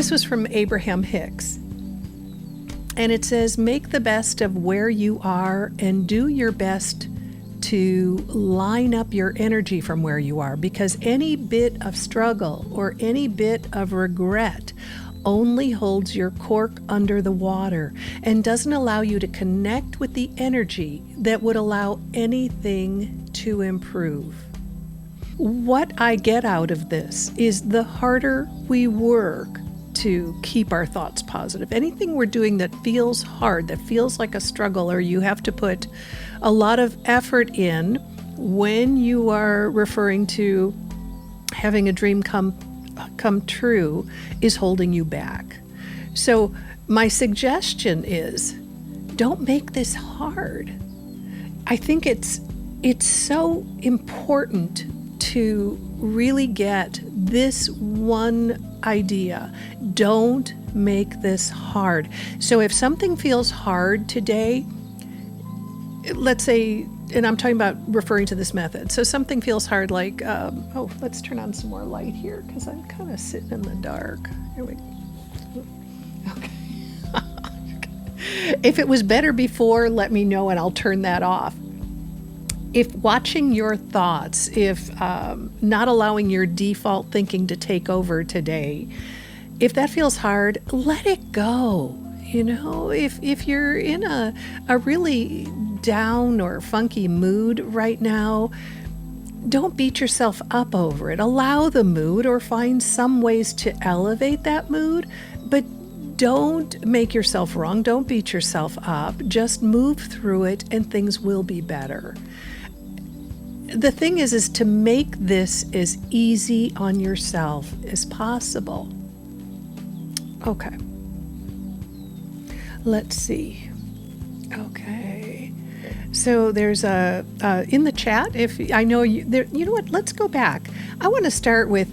this was from Abraham Hicks. And it says, make the best of where you are and do your best to line up your energy from where you are, because any bit of struggle or any bit of regret only holds your cork under the water and doesn't allow you to connect with the energy that would allow anything to improve. What I get out of this is the harder we work to keep our thoughts positive, anything we're doing that feels hard, that feels like a struggle, or you have to put a lot of effort in when you are referring to having a dream come true, is holding you back. So my suggestion is, don't make this hard. I think it's so important to really get this one idea. Don't make this hard. So if something feels hard today, let's say, and I'm talking about referring to this method. So something feels hard, like, let's turn on some more light here because I'm kind of sitting in the dark. Here we go. Okay. If it was better before, let me know and I'll turn that off. If watching your thoughts, if not allowing your default thinking to take over today, if that feels hard, let it go. You know, if you're in a really down or funky mood right now, don't beat yourself up over it. Allow the mood or find some ways to elevate that mood, but don't make yourself wrong. Don't beat yourself up. Just move through it and things will be better. The thing is to make this as easy on yourself as possible. Okay. Let's see. Okay. So there's in the chat, if I know you know what, let's go back. I want to start with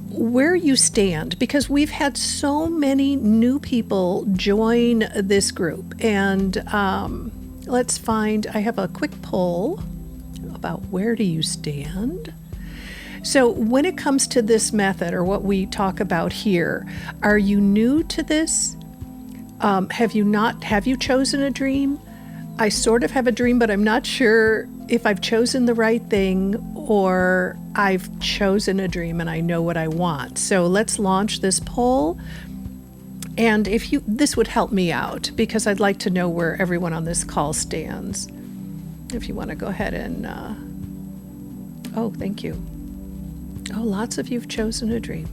where you stand, because we've had so many new people join this group. And let's find, I have a quick poll about where do you stand. So when it comes to this method, or what we talk about here, are you new to this? Have you chosen a dream? I sort of have a dream, but I'm not sure if I've chosen the right thing, or I've chosen a dream and I know what I want. So let's launch this poll. And this would help me out, because I'd like to know where everyone on this call stands. If you want to go ahead and, oh, thank you. Oh, lots of you have chosen a dream.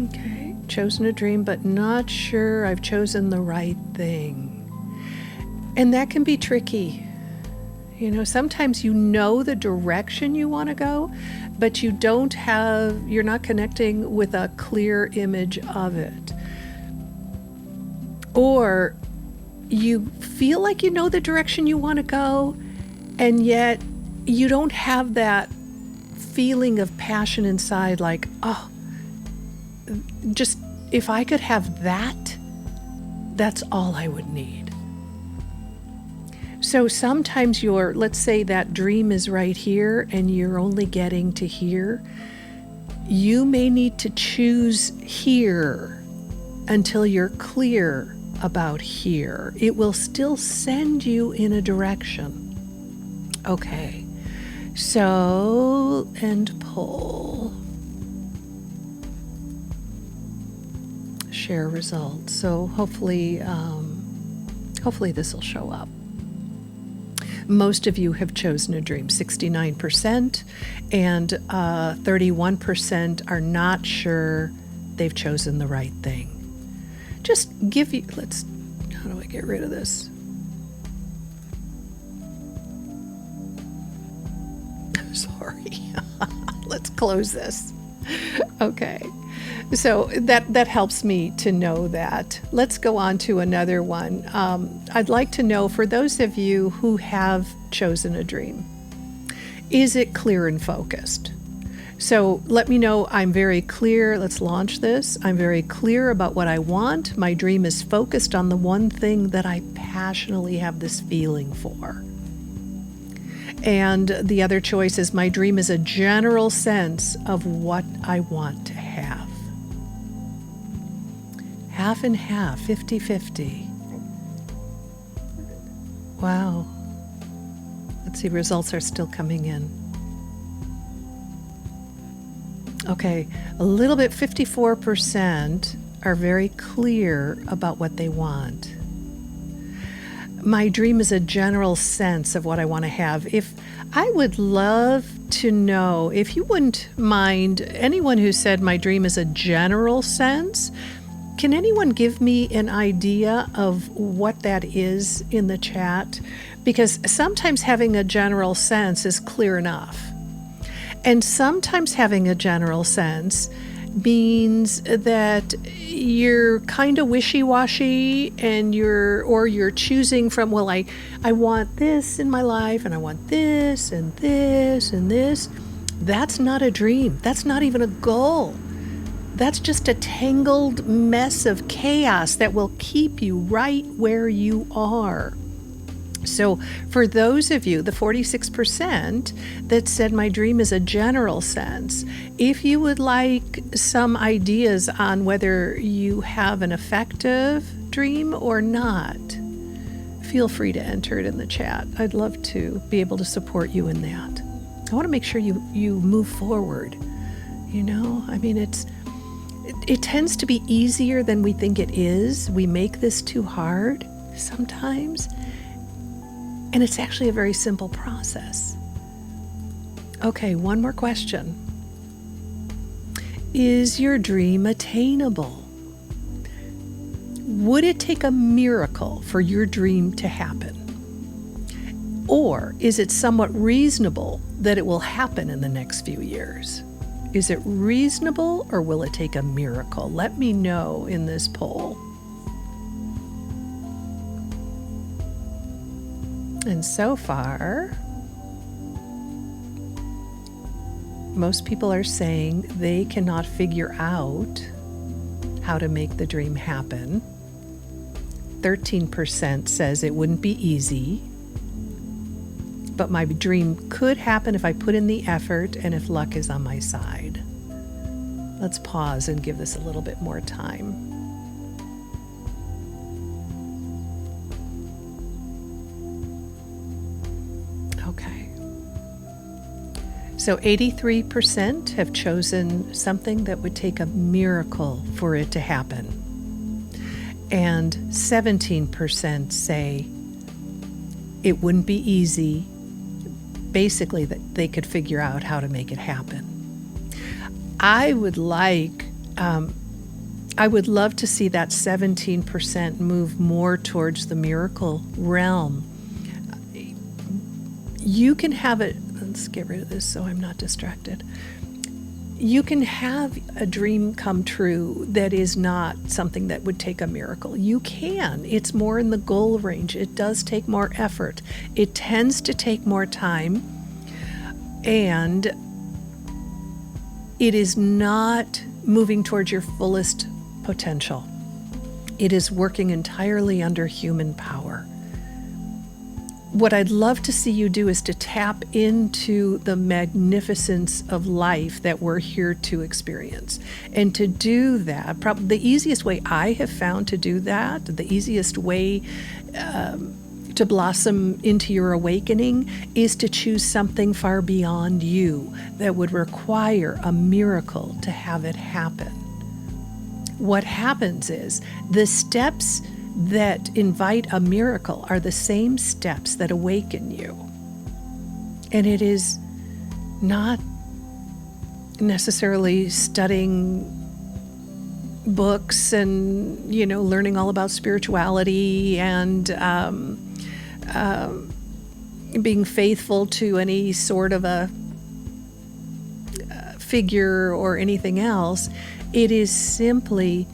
Okay, chosen a dream, but not sure I've chosen the right thing. And that can be tricky. You know, sometimes you know the direction you want to go, but you're not connecting with a clear image of it. Or you feel like you know the direction you want to go, and yet you don't have that feeling of passion inside, like, oh, just if I could have that, that's all I would need. So sometimes let's say that dream is right here and you're only getting to here. You may need to choose here until you're clear about here. It will still send you in a direction. Okay, so end poll. Share results. So hopefully this will show up. Most of you have chosen a dream, 69%, and 31% are not sure they've chosen the right thing. Just how do I get rid of this? Sorry. Let's close this. Okay. So that helps me to know that. Let's go on to another one. I'd like to know, for those of you who have chosen a dream, is it clear and focused? So let me know I'm very clear. Let's launch this. I'm very clear about what I want. My dream is focused on the one thing that I passionately have this feeling for. And the other choice is, my dream is a general sense of what I want to have. half and half, 50-50. Wow. Let's see, results are still coming in. Okay, a little bit, 54% are very clear about what they want. My dream is a general sense of what I want to have. I would love to know, if you wouldn't mind, anyone who said my dream is a general sense, can anyone give me an idea of what that is in the chat? Because sometimes having a general sense is clear enough. And sometimes having a general sense means that you're kind of wishy-washy and you're choosing from, well, I want this in my life and I want this and this and this. That's not a dream. That's not even a goal. That's just a tangled mess of chaos that will keep you right where you are. So for those of you, the 46% that said my dream is a general sense, if you would like some ideas on whether you have an effective dream or not, feel free to enter it in the chat. I'd love to be able to support you in that. I want to make sure you move forward. You know, I mean, it tends to be easier than we think it is. We make this too hard sometimes. And it's actually a very simple process. Okay, one more question. Is your dream attainable? Would it take a miracle for your dream to happen? Or is it somewhat reasonable that it will happen in the next few years? Is it reasonable or will it take a miracle? Let me know in this poll. And so far, most people are saying they cannot figure out how to make the dream happen. 13% says it wouldn't be easy, but my dream could happen if I put in the effort and if luck is on my side. Let's pause and give this a little bit more time. Okay. So 83% have chosen something that would take a miracle for it to happen. And 17% say it wouldn't be easy, basically that they could figure out how to make it happen. I would love to see that 17% move more towards the miracle realm. You can have it, let's get rid of this so I'm not distracted. You can have a dream come true that is not something that would take a miracle. You can. It's more in the goal range. It does take more effort. It tends to take more time. And it is not moving towards your fullest potential. It is working entirely under human power. What I'd love to see you do is to tap into the magnificence of life that we're here to experience. And to do that, probably the easiest way I have found to do that, the easiest way to blossom into your awakening, is to choose something far beyond you that would require a miracle to have it happen. What happens is the steps that invite a miracle are the same steps that awaken you. And it is not necessarily studying books and, learning all about spirituality and being faithful to any sort of a figure or anything else. It is simply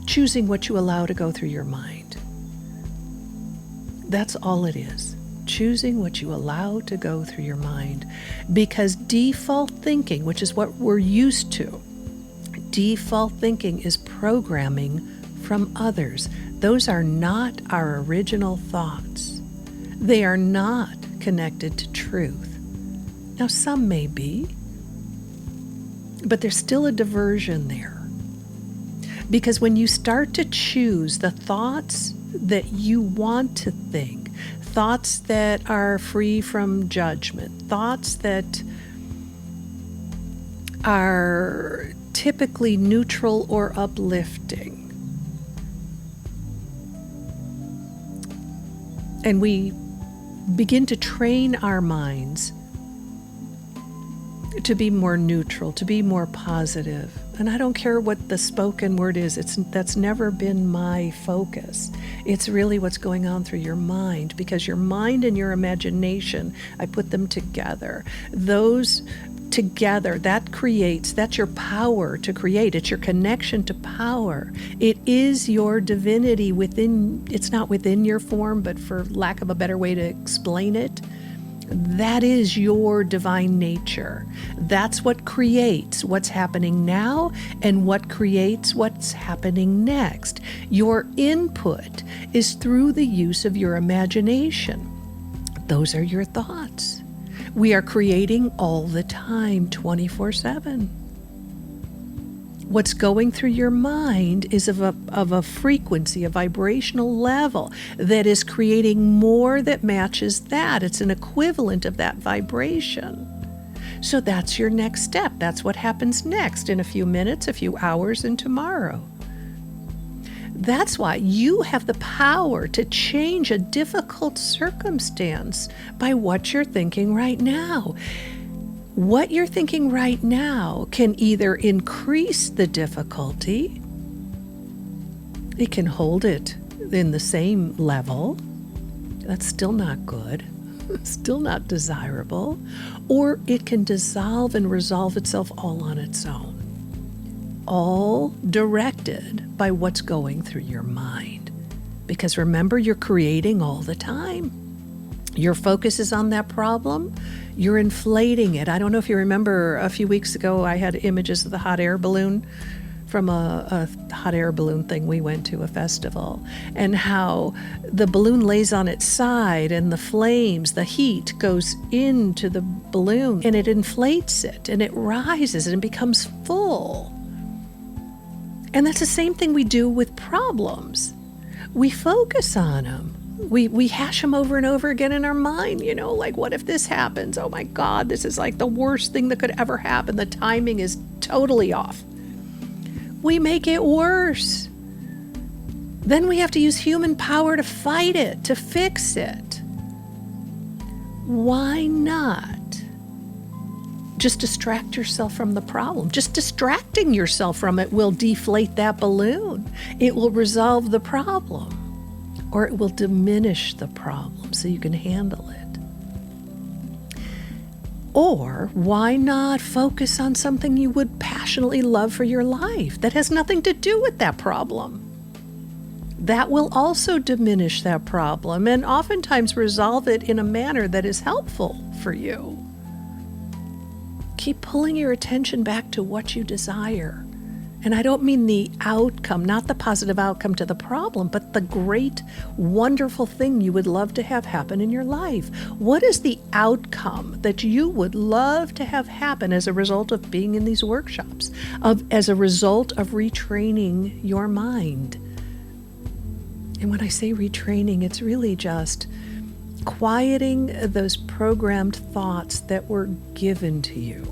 choosing what you allow to go through your mind. That's all it is. Choosing what you allow to go through your mind. Because default thinking, which is what we're used to, default thinking is programming from others. Those are not our original thoughts. They are not connected to truth. Now, some may be, but there's still a diversion there. Because when you start to choose the thoughts that you want to think, thoughts that are free from judgment, thoughts that are typically neutral or uplifting, and we begin to train our minds to be more neutral, to be more positive. And I don't care what the spoken word is, that's never been my focus. It's really what's going on through your mind, because your mind and your imagination, I put them together. Those together, that's your power to create. It's your connection to power. It is your divinity within, it's not within your form, but for lack of a better way to explain it, that is your divine nature. That's what creates what's happening now and what creates what's happening next. Your input is through the use of your imagination. Those are your thoughts. We are creating all the time, 24/7. What's going through your mind is of a frequency, a vibrational level that is creating more that matches that. It's an equivalent of that vibration. So that's your next step. That's what happens next in a few minutes, a few hours, and tomorrow. That's why you have the power to change a difficult circumstance by what you're thinking right now. What you're thinking right now can either increase the difficulty, it can hold it in the same level, that's still not good, still not desirable, or it can dissolve and resolve itself all on its own, all directed by what's going through your mind. Because remember, you're creating all the time. Your focus is on that problem, you're inflating it. I don't know if you remember a few weeks ago, I had images of the hot air balloon from a hot air balloon thing we went to, a festival, and how the balloon lays on its side and the flames, the heat goes into the balloon and it inflates it and it rises and it becomes full. And that's the same thing we do with problems. We focus on them. We hash them over and over again in our mind, like, what if this happens? Oh my God, this is like the worst thing that could ever happen. The timing is totally off. We make it worse. Then we have to use human power to fight it, to fix it. Why not just distract yourself from the problem? Just distracting yourself from it will deflate that balloon. It will resolve the problem. Or it will diminish the problem so you can handle it. Or why not focus on something you would passionately love for your life that has nothing to do with that problem? That will also diminish that problem and oftentimes resolve it in a manner that is helpful for you. Keep pulling your attention back to what you desire. And I don't mean the outcome, not the positive outcome to the problem, but the great, wonderful thing you would love to have happen in your life. What is the outcome that you would love to have happen as a result of being in these workshops, as a result of retraining your mind? And when I say retraining, it's really just quieting those programmed thoughts that were given to you,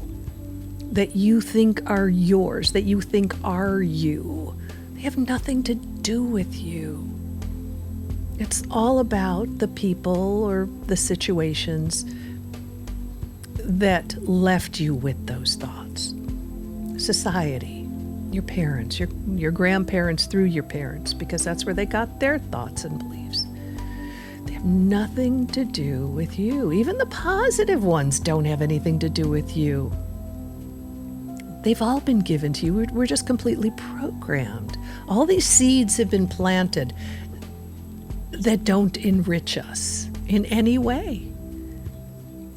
that you think are yours, that you think are you. They have nothing to do with you. It's all about the people or the situations that left you with those thoughts. Society, your parents, your grandparents through your parents, because that's where they got their thoughts and beliefs. They have nothing to do with you. Even the positive ones don't have anything to do with you. They've all been given to you. We're just completely programmed. All these seeds have been planted that don't enrich us in any way.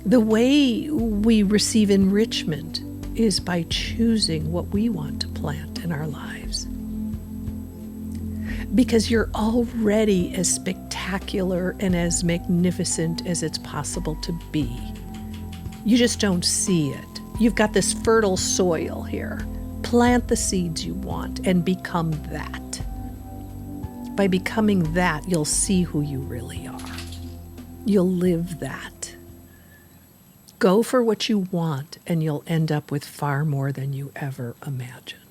The way we receive enrichment is by choosing what we want to plant in our lives. Because you're already as spectacular and as magnificent as it's possible to be. You just don't see it. You've got this fertile soil here Plant the seeds you want and become that. By becoming that, you'll see who you really are. You'll live that. Go for what you want, and you'll end up with far more than you ever imagined.